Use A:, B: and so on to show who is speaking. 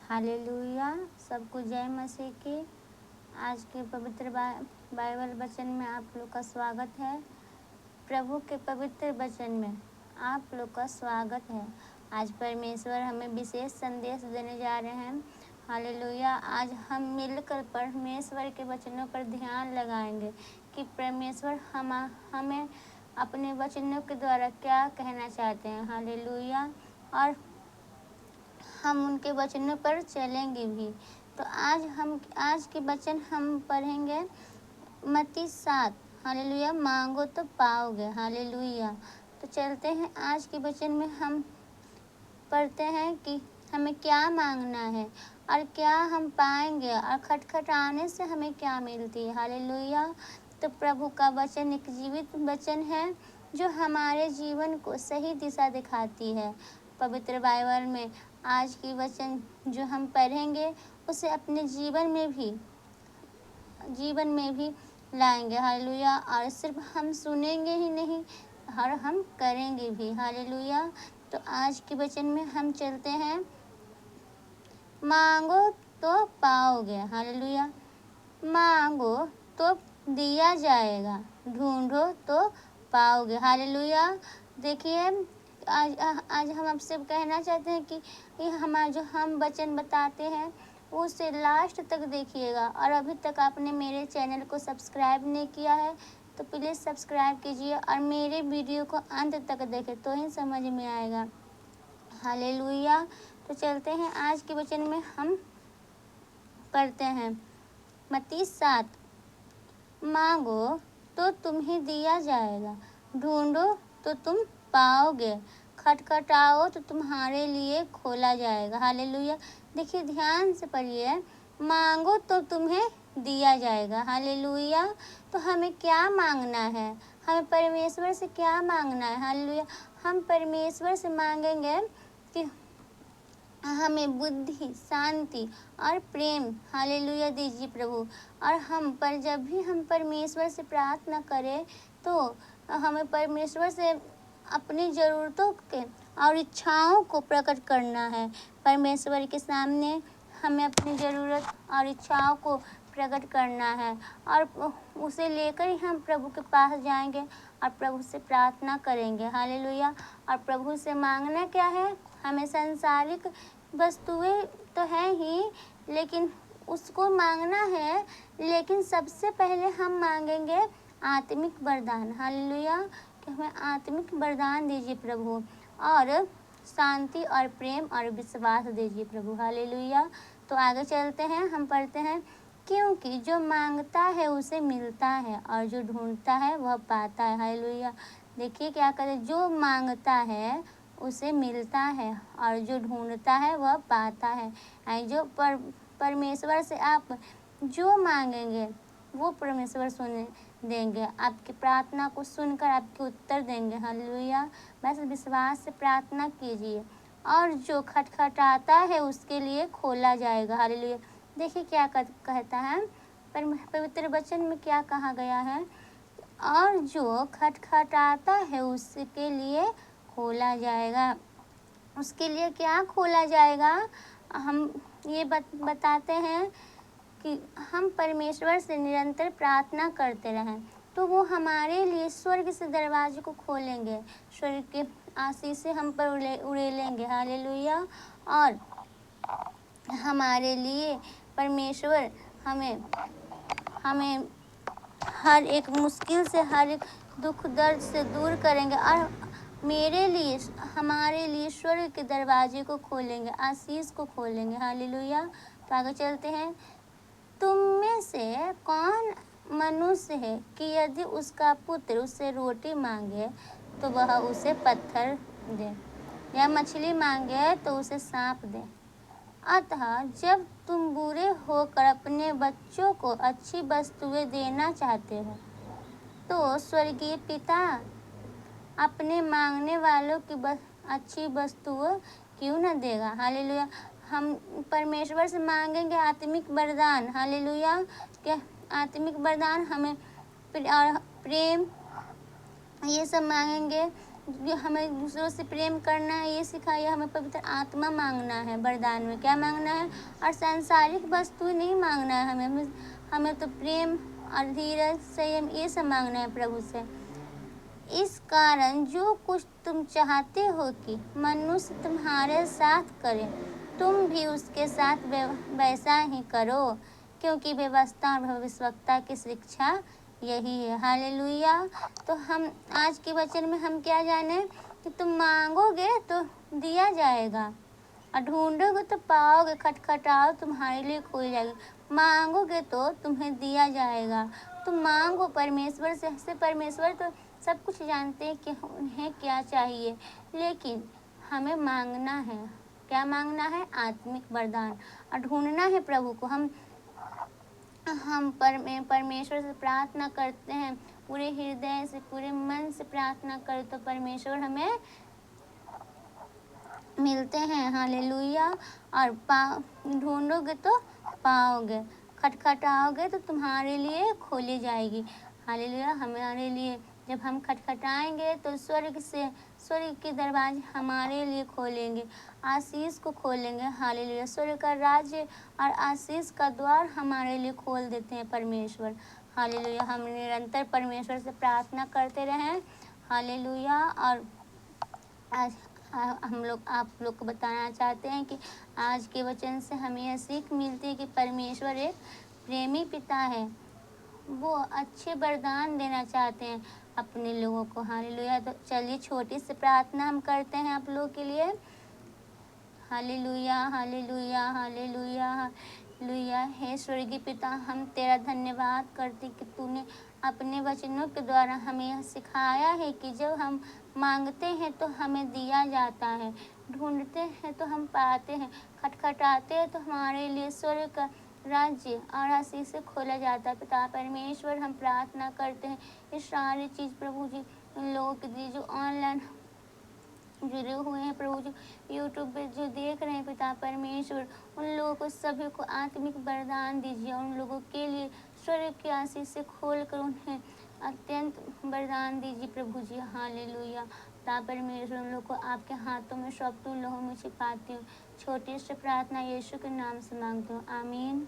A: Hallelujah. सबको जय मसीह की। आज के पवित्र बाइबल वचन में आप लोग का स्वागत है। प्रभु के पवित्र वचन में आप लोग का स्वागत है। आज परमेश्वर हमें विशेष संदेश देने जा रहे हैं। हालेलुया। आज हम मिलकर परमेश्वर के वचनों पर ध्यान लगाएंगे कि परमेश्वर हमें अपने वचनों के द्वारा क्या कहना चाहते हैं। हालेलुया। और हम उनके वचनों पर चलेंगे भी। तो आज के वचन हम पढ़ेंगे मत्ती 7। हालेलुया। मांगो तो पाओगे। हालेलुया। तो चलते हैं आज के वचन में। हम पढ़ते हैं कि हमें क्या मांगना है और क्या हम पाएंगे और खटखटाने से हमें क्या मिलती है। हालेलुया। तो प्रभु का वचन एक जीवित वचन है जो हमारे जीवन को सही दिशा दिखाती है। पवित्र बाइबल में आज की वचन जो हम पढ़ेंगे उसे अपने जीवन में भी लाएंगे। हालेलुया। और सिर्फ हम सुनेंगे ही नहीं और हम करेंगे भी। हालेलुया। तो आज के वचन में हम चलते हैं। मांगो तो पाओगे। हालेलुया। मांगो तो दिया जाएगा, ढूंढो तो पाओगे। हालेलुया। देखिए, आज हम आपसे कहना चाहते हैं कि ये हमारा जो हम वचन बताते हैं उसे लास्ट तक देखिएगा। और अभी तक आपने मेरे चैनल को सब्सक्राइब नहीं किया है तो प्लीज़ सब्सक्राइब कीजिए और मेरे वीडियो को अंत तक देखें तो ही समझ में आएगा। हालेलुया। तो चलते हैं आज के वचन में। हम पढ़ते हैं मत्ती 7। मांगो तो तुम्हें दिया जाएगा, ढूंढो तो तुम पाओगे, खटखटाओ तो तुम्हारे लिए खोला जाएगा। हालेलुया। देखिए, ध्यान से पढ़िए। मांगो तो तुम्हें दिया जाएगा। हालेलुया। तो हमें क्या मांगना है? हमें परमेश्वर से क्या मांगना है? हालेलुया। हम परमेश्वर से मांगेंगे कि हमें बुद्धि, शांति और प्रेम हालेलुया दीजिए प्रभु। और जब भी हम परमेश्वर से प्रार्थना करें तो हमें परमेश्वर से अपनी ज़रूरतों के और इच्छाओं को प्रकट करना है। परमेश्वर के सामने हमें अपनी ज़रूरत और इच्छाओं को प्रकट करना है और उसे लेकर ही हम प्रभु के पास जाएंगे और प्रभु से प्रार्थना करेंगे। हालेलुया। और प्रभु से मांगना क्या है? हमें सांसारिक वस्तुएं तो हैं ही, लेकिन उसको मांगना है। लेकिन सबसे पहले हम मांगेंगे आत्मिक वरदान। हालेलुया। कि हमें आत्मिक वरदान दीजिए प्रभु, और शांति और प्रेम और विश्वास दीजिए प्रभु। हालेलुया। तो आगे चलते हैं। हम पढ़ते हैं, क्योंकि जो मांगता है उसे मिलता है और जो ढूंढता है वह पाता है। हालेलुया। देखिए क्या करें, जो मांगता है उसे मिलता है और जो ढूंढता है वह पाता है। जो परमेश्वर से आप जो मांगेंगे वो परमेश्वर सुन देंगे। आपकी प्रार्थना को सुनकर आपके उत्तर देंगे। हालेलुया। बस विश्वास से प्रार्थना कीजिए और जो खटखटाता है उसके लिए खोला जाएगा। हालेलुया। देखिए क्या कहता है पवित्र वचन में, क्या कहा गया है? और जो खटखटाता है उसके लिए खोला जाएगा। उसके लिए क्या खोला जाएगा? हम ये बताते हैं कि हम परमेश्वर से निरंतर प्रार्थना करते रहें तो वो हमारे लिए स्वर्ग से दरवाजे को खोलेंगे, स्वर्ग के आशीष से हम पर उड़ेलेंगे। हालेलुया। और हमारे लिए परमेश्वर हमें हर एक मुश्किल से, हर एक दुख दर्द से दूर करेंगे और हमारे लिए स्वर्ग के दरवाजे को खोलेंगे, आशीष को खोलेंगे। हालेलुया। तो आगे चलते हैं। तुम में से कौन मनुष्य है कि यदि उसका पुत्र उससे रोटी मांगे तो वह उसे पत्थर दे, या मछली मांगे तो उसे सांप दे? अतः जब तुम बुरे होकर अपने बच्चों को अच्छी वस्तुएं देना चाहते हो तो स्वर्गीय पिता अपने मांगने वालों की अच्छी वस्तुएं क्यों न देगा। हालेलुया। हम परमेश्वर से मांगेंगे आत्मिक वरदान। हालेलुया। क्या आत्मिक वरदान? हमें प्रेम ये सब मांगेंगे हमें दूसरों से प्रेम करना है, ये सिखाया। हमें पवित्र आत्मा मांगना है वरदान में, क्या मांगना है, और सांसारिक वस्तु नहीं मांगना है हमें तो प्रेम और धीरज, संयम, ये सब मांगना है प्रभु से। इस कारण जो कुछ तुम चाहते हो कि मनुष्य तुम्हारे साथ करे, तुम भी उसके साथ वैसा ही करो, क्योंकि व्यवस्था और भविष्यवक्ता की शिक्षा यही है। हालेलुया। तो हम आज के वचन में हम क्या जाने कि तुम मांगोगे तो दिया जाएगा, और ढूंढोगे तो पाओगे, खटखटाओ तुम्हारे लिए खोल जाएगी। मांगोगे तो तुम्हें दिया जाएगा। तुम मांगो परमेश्वर से परमेश्वर तो सब कुछ जानते हैं कि उन्हें क्या चाहिए, लेकिन हमें मांगना है। क्या मांगना है? आत्मिक वरदान, और ढूंढना है प्रभु को। हम परमेश्वर से प्रार्थना करते हैं, पूरे हृदय से, पूरे मन से प्रार्थना करें तो परमेश्वर हमें मिलते हैं। हालेलुया। और ढूंढोगे तो पाओगे, खटखटाओगे तो तुम्हारे लिए खोली जाएगी। हालेलुया। हमारे लिए जब हम खटखटाएंगे तो स्वर्ग के दरवाजे हमारे लिए खोलेंगे, आशीष को खोलेंगे। हालेलुया। स्वर्ग का राज्य और आशीष का द्वार हमारे लिए खोल देते हैं परमेश्वर। हालेलुया। हम निरंतर परमेश्वर से प्रार्थना करते रहें। हालेलुया। और आज हम लोग आप लोग को बताना चाहते हैं कि आज के वचन से हमें यह सीख मिलती है कि परमेश्वर एक प्रेमी पिता है। वो अच्छे वरदान देना चाहते हैं अपने लोगों को। हालेलुया। तो चलिए छोटी सी प्रार्थना हम करते हैं आप लोगों के लिए। Hallelujah, hallelujah, hallelujah, hallelujah. हे स्वर्गीय पिता, हम तेरा धन्यवाद करते कि तूने अपने वचनों के द्वारा हमें यह सिखाया है कि जब हम मांगते हैं तो हमें दिया जाता है, ढूंढते हैं तो हम पाते हैं, खटखटाते हैं तो हमारे लिए स्वर्ग का राज्य और आशीष से खोला जाता है। पिता परमेश्वर, हम प्रार्थना करते हैं ये सारी चीज़ प्रभु जी उन लोगों के लिए जो ऑनलाइन जुड़े हुए हैं, प्रभु जी यूट्यूब पे जो देख रहे हैं, पिता परमेश्वर उन लोगों को सभी को आत्मिक वरदान दीजिए। उन लोगों के लिए स्वर्ग की आशीष से खोल कर उन्हें अत्यंत वरदान दीजिए प्रभु जी। हालेलुया। पिता परमेश्वर उन लोगों को आपके हाथों में सौंपती हूँ, उन लोगों में छिपाती हूँ। छोटी सी प्रार्थना यीशु के नाम से मांगती हूँ, आमीन।